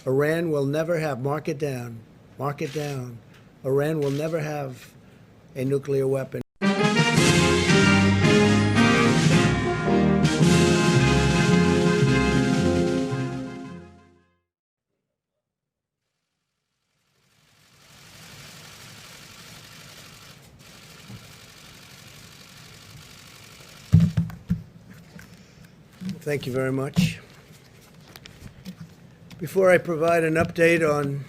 Iran will never have, mark it down, Iran will never have a nuclear weapon. Thank you very much. Before I provide an update on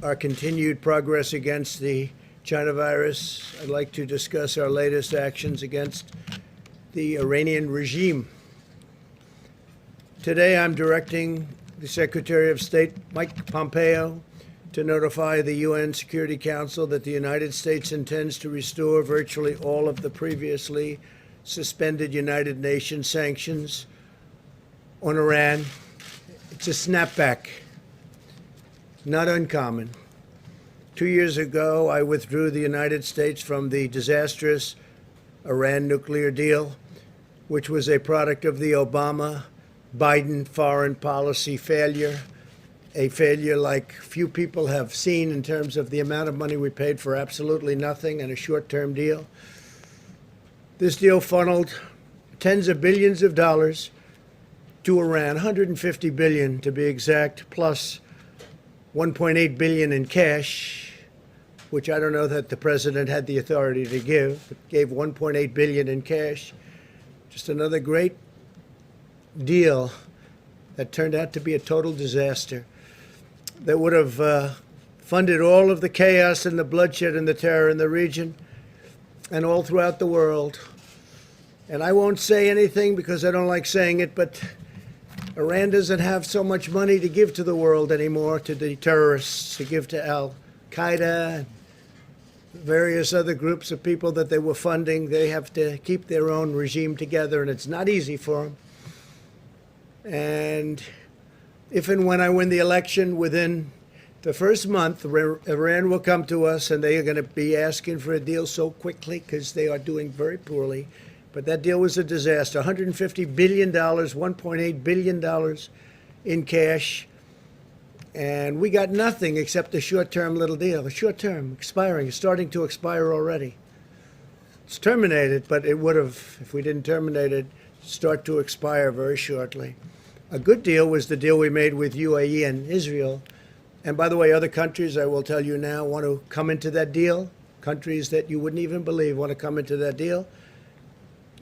our continued progress against the China virus, I'd like to discuss our latest actions against the Iranian regime. Today, I'm directing the Secretary of State, Mike Pompeo, to notify the UN Security Council that the United States intends to restore virtually all of the previously suspended United Nations sanctions on Iran. It's a snapback, not uncommon. 2 years ago, I withdrew the United States from the disastrous Iran nuclear deal, which was a product of the Obama-Biden foreign policy failure, a failure like few people have seen in terms of the amount of money we paid for absolutely nothing and a short-term deal. This deal funneled tens of billions of dollars to Iran, 150 billion to be exact, plus 1.8 billion in cash, which I don't know that the president had the authority to give, but gave 1.8 billion in cash. Just another great deal that turned out to be a total disaster that would have funded all of the chaos and the bloodshed and the terror in the region and all throughout the world. And I won't say anything because I don't like saying it, but Iran doesn't have so much money to give to the world anymore, to the terrorists, to give to al-Qaeda and various other groups of people that they were funding. They have to keep their own regime together, and it's not easy for them. And if and when I win the election, within the first month, Iran will come to us, and they are going to be asking for a deal so quickly because they are doing very poorly. But that deal was a disaster. $150 billion, $1.8 billion in cash. And we got nothing except a short-term little deal. A short-term, expiring. It's starting to expire already. It's terminated, but it would have, if we didn't terminate it, start to expire very shortly. A good deal was the deal we made with UAE and Israel. And by the way, other countries, I will tell you now, want to come into that deal. Countries that you wouldn't even believe want to come into that deal.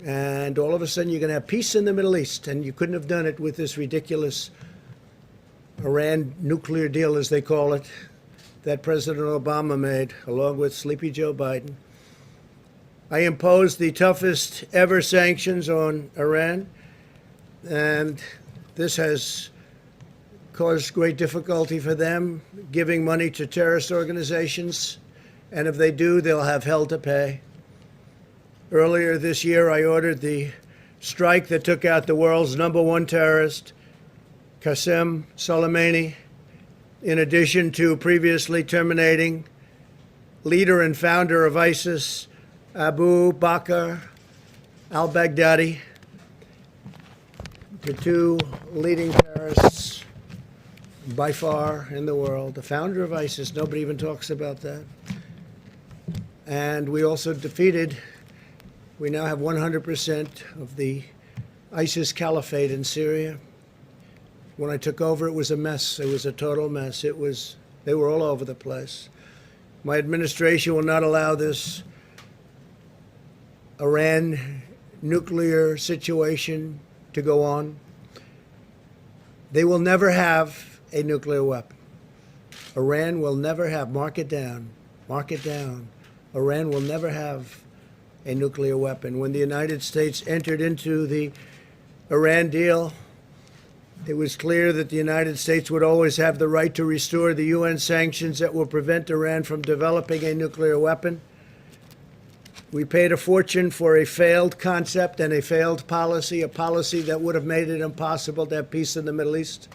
And all of a sudden, you're going to have peace in the Middle East. And you couldn't have done it with this ridiculous Iran nuclear deal, as they call it, that President Obama made, along with Sleepy Joe Biden. I imposed the toughest ever sanctions on Iran. And this has caused great difficulty for them, giving money to terrorist organizations. And if they do, they'll have hell to pay. Earlier this year, I ordered the strike that took out the world's #1 terrorist, Qasem Soleimani, in addition to previously terminating leader and founder of ISIS, Abu Bakr, al-Baghdadi, the two leading terrorists by far in the world. The founder of ISIS, nobody even talks about that. And we also defeated, we now have 100% of the ISIS caliphate in Syria. When I took over, it was a mess. It was a total mess. They were all over the place. My administration will not allow this Iran nuclear situation to go on. They will never have a nuclear weapon. Iran will never have, mark it down, Iran will never have a nuclear weapon. When the United States entered into the Iran deal, it was clear that the United States would always have the right to restore the UN sanctions that will prevent Iran from developing a nuclear weapon. We paid a fortune for a failed concept and a failed policy, a policy that would have made it impossible to have peace in the Middle East.